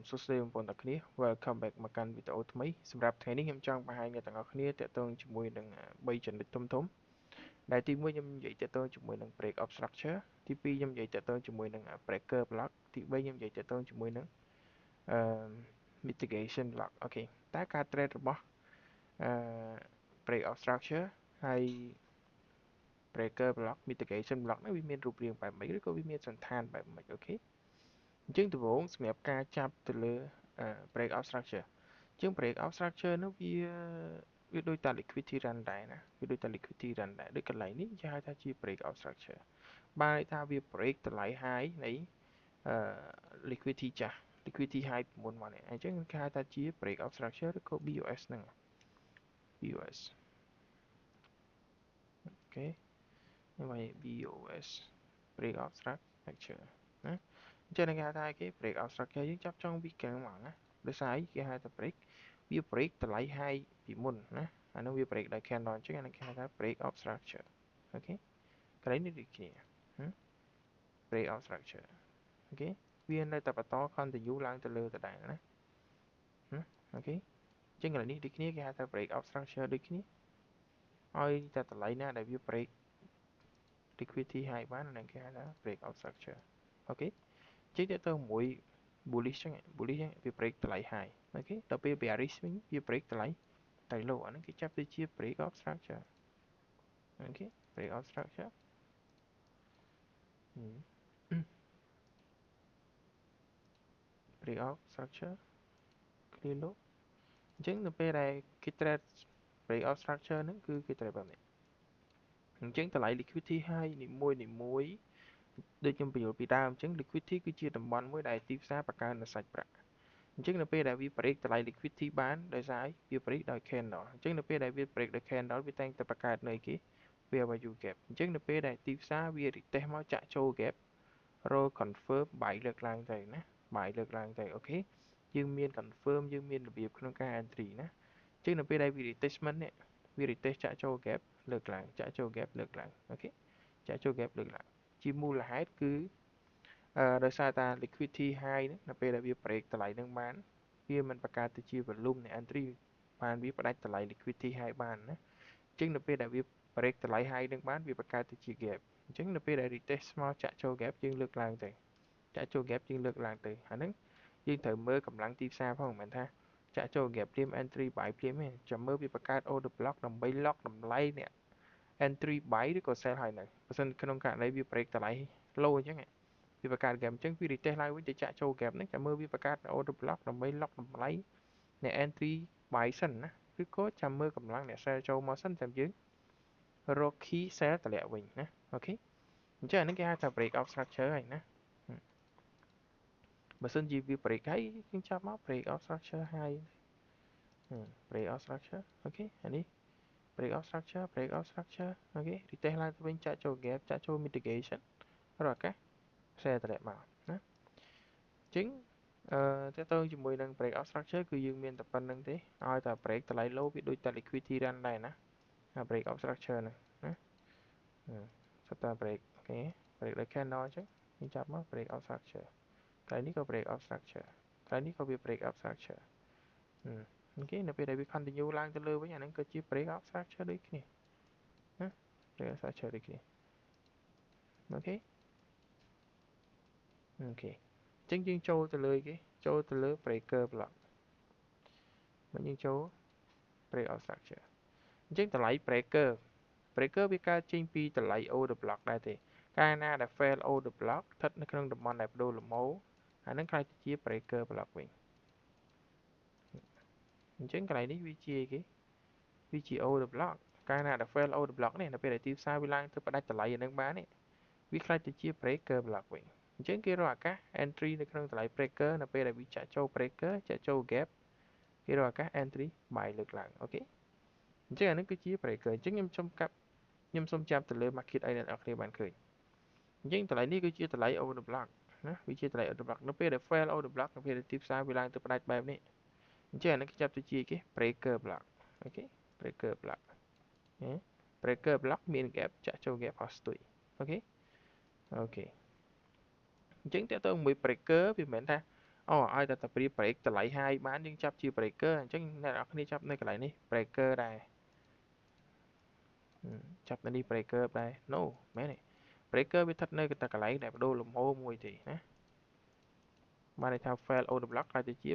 សួស្តីបងប្អូនទាំងគ្នា Welcome back មកកាន់វីដេអូថ្មីសម្រាប់ថ្ងៃនេះខ្ញុំចង់បង្ហាញអ្នកទាំងអស់គ្នាទាក់ទងជាមួយនឹង3ចំណុចធំៗដែលទី1ខ្ញុំនិយាយទាក់ទងជាមួយនឹង break of structure ទី2ខ្ញុំនិយាយទាក់ទងជាមួយនឹង breaker block ទី3ខ្ញុំនិយាយទាក់ទងជាមួយនឹងអឺ mitigation block អូខេតើការ trade របស់អឺ break of structure ហើយ breaker block mitigation block នេះវាមានរូបរាងបែបម៉េចឬក៏វាមានសន្តានបែបម៉េចអូខេអញ្ចឹងដំបូងសម្រាប់ការចាប់ទៅលើ break out structure អញ្ចឹង break out structure នោះវាដូចតា liquidity run ដែរណាវាដូចតា liquidity run ដែរដូចកន្លែងនេះគេហៅថាជា break out structure បានន័យថាវា break តម្លៃ high នៃអឺ liquidity ចាស់ liquidity high ពីមុនមកនេះអញ្ចឹងគេហៅថាជា break out structure ឬក៏ BOS ហ្នឹង BOS អូខេហើយ BOS break out structure ណាអញ្ចឹងគេហៅថាគេ break out structure យើងចាប់ចុងពីកាំងមកណាដោយសារអីគេហៅថា break វា break តម្លៃ high ពីមុនណាអានោះវា break ដោយ candle អញ្ចឹងអានេះគេហៅថា break out structure អូខេកន្លែងនេះដូចគ្នា break out structure អូខេវានៅតែបន្ត continue ឡើងទៅលើដដែលណាអូខេអញ្ចឹងកន្លែងនេះដូចគ្នាគេហៅថា break out structure ដូចគ្នាឲ្យតែតម្លៃណាដែលវា break liquidity high បានអានឹងគេហៅថា break out structure អូខេជិះទៅមួយ bullish ចឹង bullish វា break តម្លៃ high អូខេដល់ពេល bearish វិញវា break តម្លៃ low អាហ្នឹងគេចាប់ទៅជា break of structure អូខេ break of structure break of structure clear low អញ្ចឹងនៅពេលដែលគេ trade break of structure ហ្នឹងគឺគេ trade បែបនេះអញ្ចឹងតម្លៃ liquidity high នីមួយដូចខ្ញុំបញ្យល់ពីដើមអញ្ចឹង liquidity គឺជាតំបន់មួយដែលទីផ្សារបង្កើននូវសាច់ប្រាក់អញ្ចឹងនៅពេលដែលវា break តម្លៃ liquidity បានដោយសារវា break ដោយ candle អញ្ចឹងនៅពេលដែលវា break ដោយ candle វាតែងតែបង្កើតនៅគេ fair value gap អញ្ចឹងនៅពេលដែលទីផ្សារវា retest មកចាក់ចូល gap roll confirm buy លើកឡើងទៅណា buy លើកឡើងទៅអូខេយើងមាន confirm យើងមានរបៀបក្នុងការ entry ណាអញ្ចឹងនៅពេលដែលវា retestment នេះវា retest ចាក់ចូល gap លើកឡើងចាក់ចូល gap លើកឡើងអូខេចាក់ចូល gap លើកឡើងជាមូលហេតុគឺដោយសារតា liquidity high ហ្នឹងនៅពេលដែលវា break តម្លៃហ្នឹងបានវាមិនបង្កើតទៅជា volume នៃ entry បានវាផ្ដាច់តម្លៃ liquidity high បានណាអញ្ចឹងនៅពេលដែលវា break តម្លៃ high ហ្នឹងបានវាបង្កើតទៅជា gap អញ្ចឹងនៅពេលដែល retest មកចាក់ចូល gap យើងលើកឡើងទៅចាក់ចូល gap យើងលើកឡើងទៅអាហ្នឹងយើងត្រូវមើលកម្លាំងទីផ្សារផងមិនមែនថាចាក់ចូល gap ភ្លាម entry buy ភ្លាមទេចាំមើលវាបង្កើត order block ដើម្បី lock តម្លៃអ្នក entry buy ឬក៏ sell ហើយនៅបើសិនក្នុងករណីវា break តម្លៃ low អញ្ចឹងវាបង្កើត gap អញ្ចឹងវា retest ឡើងវិញទៅចាក់ចូល gap ហ្នឹងចាំមើលវាបង្កើត order block ដើម្បី lock តម្លៃអ្នក entry buy សិនណាឬក៏ចាំមើលកម្លាំងអ្នក sell ចូលមកសិនចាំយើងរក key sell តម្លាក់វិញណាអូខេអញ្ចឹងអានេះគេហៅថា break out structure ហើយណាបើសិនជាវា break ហើយយើងចាប់មក break out structure ហើយ break out structure អូខេអានេះ break out structure break out structure អូខេ retest ឡើងទៅវិញចាក់ចូល gap ចាក់ចូល mitigation រកឱកាស share តម្លាក់មកណាអញ្ចឹងតើតើជាមួយនឹង break out structure គឺយើងមានតែប៉ុណ្្នឹងទេឲ្យតែ break តម្លៃ low វាដូចតែ liquidity run ដែរណា break out structure ហ្នឹងណាសុទ្ធតែ break អូខេ break ដោយ candle អញ្ចឹងយើងចាប់មក break out structure កន្លែងនេះក៏ break out structure កន្លែងនេះក៏វា break out structure អូខេនៅពេលដែលវា continue ឡើងទៅលើវិញអាហ្នឹងក៏ជា break out structure ដូចគ្នាណា break out structure ដូចគ្នាអូខេអូខេអញ្ចឹងយើងចូលទៅលើគេចូលទៅលើ breaker block មកយើងចូល break out structure អញ្ចឹងតម្លៃ breaker វាកើតចេញពីតម្លៃ order block ដែរទេកាលណាដែល fail order block ស្ថិតនៅក្នុងតំបន់ដែលប្ដូរលំម៉ូអាហ្នឹងខ្លាចទៅជា breaker block វិញអញ្ចឹងកន្លែងនេះវាជាគេវាជា order block កាលណាដែល fail order block នេះនៅពេលដែលទីផ្សារវាឡើងទៅផ្ដាច់តម្លៃអាហ្នឹងបាននេះវាខ្លាចទៅជា breaker block វិញអញ្ចឹងគេរកឱកាស entry នៅក្នុងតម្លៃ breaker នៅពេលដែលវាចាក់ចូល breaker ចាក់ចូល gap គេរកឱកាស entry buy លើកឡើងអូខេអញ្ចឹងអានេះគឺជា breaker អញ្ចឹងខ្ញុំសូមចាប់ទៅលើ market ឲ្យអ្នកនរគ្នាបានឃើញអញ្ចឹងតម្លៃនេះគឺជាតម្លៃ order block ណាវាជាតម្លៃ order block នៅពេលដែល fail order block នៅពេលដែលទីផ្សារវាឡើងទៅផ្ដាច់បែបនេះអញ្ចឹងអានេះគេចាប់ទៅជាគេ breaker block អូខេ breaker block breaker block មាន gap ចាក់ចូល gap ហោះស្ទុយអូខេអញ្ចឹងតើតើមួយ breaker វាមិនមែនថា អូឲ្យតែព្រៀប break តម្លៃ high បានយើងចាប់ជា breaker អញ្ចឹងអ្នកនរគ្នាចាប់នៅកន្លែងនេះ breaker ដែរចាប់នៅនេះ breaker ដែរ no មែនទេ breaker វាស្ថិតនៅតែកន្លែងដែលបដូរលំហូរមួយទេណាបានន័យថា fail order block ខ្លះទៅជា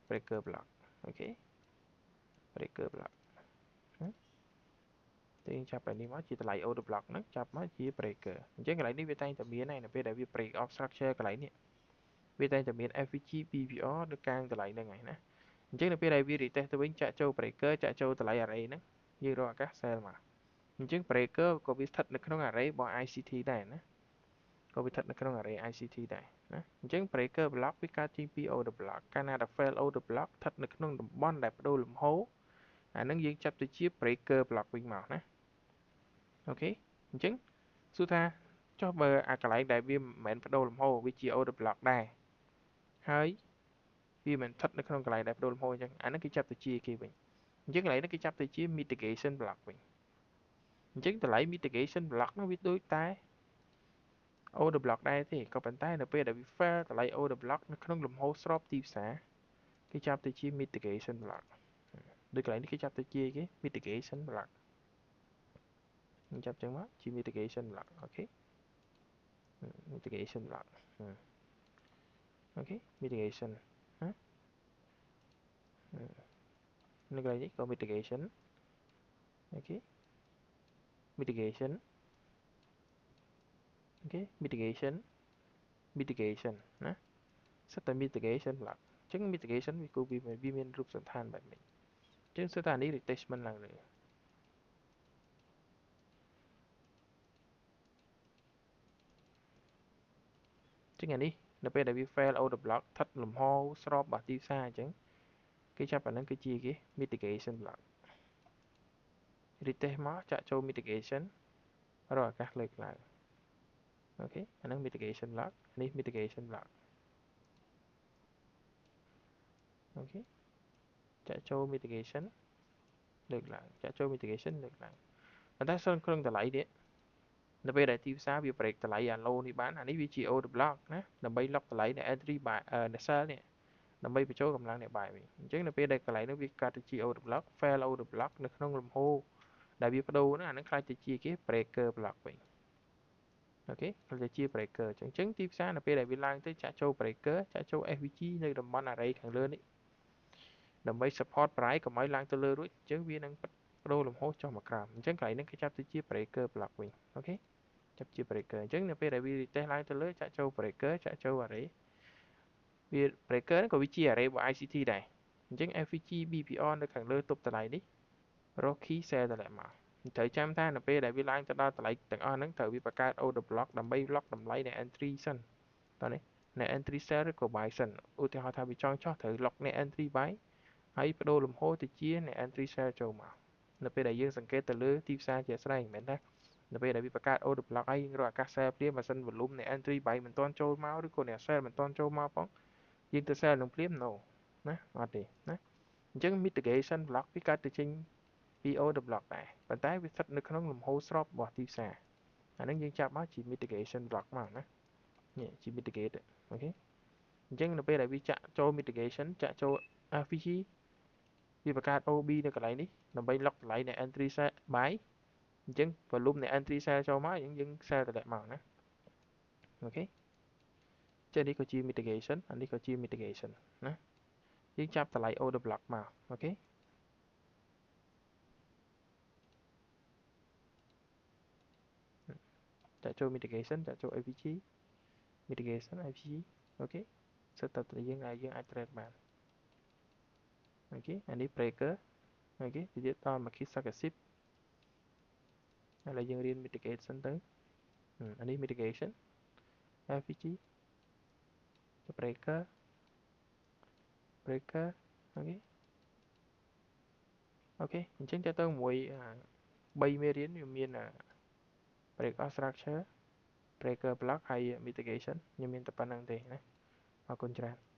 breaker block អូខេ breaker block តែយើងចាប់បែបនេះមកជាតម្លៃ order block ហ្នឹងចាប់មកជា breaker អញ្ចឹងកន្លែងនេះវាតែងតែមានហើយនៅពេលដែលវា break off structure កន្លែងនេះវាតែងតែមាន FVG PVR នៅកលางតម្លៃហ្នឹងហើយណាអញ្ចឹងនៅពេលដែលវា retest ទៅវិញចាក់ចូល breaker ចាក់ចូលតម្លៃ array ហ្នឹងយើងរកឱកាស sell មកអញ្ចឹង breaker ក៏វាស្ថិតនៅក្នុង array របស់ ICT ដែរណាក៏វាស្ថិតនៅក្នុង array ICT ដែរណាអញ្ចឹង breaker block វាកើតចេញពី order block កាលណាដែល fail order block ស្ថិតនៅក្នុងតំបន់ដែលបដូរលំហូរអាហ្នឹងយើងចាប់ទៅជា breaker block វិញមកណាអូខេអញ្ចឹងសួរថាចុះបើអាកន្លែងដែលវាមិនមែនបដូរលំហូរវាជា order block ដែរហើយវាមិនស្ថិតនៅក្នុងកន្លែងដែលបដូរលំហូរអញ្ចឹងអាហ្នឹងគេចាប់ទៅជាគេវិញអញ្ចឹងកន្លែងនេះគេចាប់ទៅជា mitigation block វិញអញ្ចឹងតម្លៃ mitigation block នោះវាដូចតែ order block ដែរទេក៏ប៉ុន្តែនៅពេលដែលវា fail តម្លៃ order block នៅក្នុងលំហូរស្របទីផ្សារគេចាប់ទៅជា mitigation block ដូចកន្លែងនេះគេចាប់ទៅជាគេ mitigation block ចាប់ចឹងមកជា mitigation block អូខេ mitigation block អូខេ mitigation ណានៅកន្លែងនេះក៏ mitigation អូខេ mitigation អូខេ mitigation mitigation ណាសិតតែ mitigation block អញ្ចឹង mitigation វាគឺវាមានរូបសន្តានបែបនេះអញ្ចឹងសិតតែនេះ retachment ឡើងលើចឹងអានេះនៅពេលដែលវា fail out the block ស្ថិតលំហស្របរបស់ទីផ្សារអញ្ចឹងគេចាប់អាហ្នឹងគឺជាគេ mitigation block retest មកចាក់ចូល mitigation រកឱកាសលើកឡើងអូខេអាហ្នឹង mitigation block នេះ mitigation block អូខេចាក់ចូល mitigation លើកឡើងចាក់ចូល mitigation លើកឡើងប៉ុន្តែសូមក្នុងតម្លៃនេះនៅពេលដែលទីផ្សារវា break តម្លៃអា low នេះបានអានេះវាជា order block ណាដើម្បី lock តម្លៃនៃ entry buy នៃ sell នេះដើម្បីបញ្ចូលកម្លាំងអ្នក buy វិញអញ្ចឹងនៅពេលដែលកន្លែងនេះវាកាត់ទៅជា order block fail order block នៅក្នុងលំហូរដែលវាបដូរហ្នឹងអាហ្នឹងខ្លាចទៅជាគេ breaker block វិញអូខេខ្លាចទៅជា breaker អញ្ចឹងទីផ្សារនៅពេលដែលវាឡើងទៅចាក់ចូល breaker ចាក់ចូល SVG នៅតំបន់ array ខាងលើនេះដើម្បី support price កុំឲ្យឡើងទៅលើរួចអញ្ចឹងវានឹងបដូរលំហូរចុះមកក្រោមអញ្ចឹងកន្លែងនេះគេចាប់ទៅជា breaker block វិញអូខេចាប់ជា breaker អញ្ចឹងនៅពេលដែលវា retest ឡើងទៅលើចាក់ចូល breaker ចាក់ចូល array វា breaker ហ្នឹងក៏វាជា array របស់ ICT ដែរអញ្ចឹង FVG BPR នៅខាងលើទប់តម្លៃនេះរក key sell តម្លៃមកត្រូវចាំថានៅពេលដែលវាឡើងទៅដល់តម្លៃទាំងអស់ហ្នឹងត្រូវវាបង្កើត order block ដើម្បី lock តម្លៃនៃ entry សិនតោះនេះនៃ entry sell ឬក៏ buy សិនឧទាហរណ៍ថាវាចង់ចោះត្រូវ lock នៃ entry buy ហើយបដូរលំហូរទៅជានៃ entry sell ចូលមកនៅពេលដែលយើងសង្កេតទៅលើទីផ្សារជាក់ស្ដែងមិនមែនថានៅពេលដែលវាបង្កើត order block ហើយយើងរកឱកាស sell ព្រាមបើសិន volume នៃ entry buy មិនទាន់ចូលមកឬក៏អ្នក sell មិនទាន់ចូលមកផងយើងទៅ sell នឹងព្រាម no ណាអត់ទេណាអញ្ចឹង mitigation block វាកើតទៅចេញពី order block ដែរប៉ុន្តែវាស្ថិតនៅក្នុងលំហូរស្របរបស់ទីផ្សារអាហ្នឹងយើងចាប់មកជា mitigation block មកណានេះជា mitigate អូខេអញ្ចឹងនៅពេលដែលវាចាក់ចូល mitigation ចាក់ចូល FVG វាបង្កើត OB នៅកន្លែងនេះដើម្បី lock តម្លៃនៃ entry sell buy អញ្ចឹង volume នៃ entry sell ចូលមកយើង sell តម្លាក់មកណាអូខេចេះនេះក៏ជា mitigation អានេះក៏ជា mitigation ណាយើងចាប់តម្លៃ order block មកអូខេចាក់ចូល mitigation ចាក់ចូល AVG mitigation AVG អូខេសិតតែយើងអាច trade បានអូខេអានេះ breaker អូខេវាទៀតដល់មក key successive ឥឡូវយើងរៀន mitigation ទៅអានេះ mitigation AVG breaker breaker អូខេអូខេអញ្ចឹងតើទៅមួយ3មេរៀនវាមាន break off structure breaker block ហើយ mitigation ខ្ញុំមានតែប៉ុណ្្នឹងទេណាអរគុណច្រើន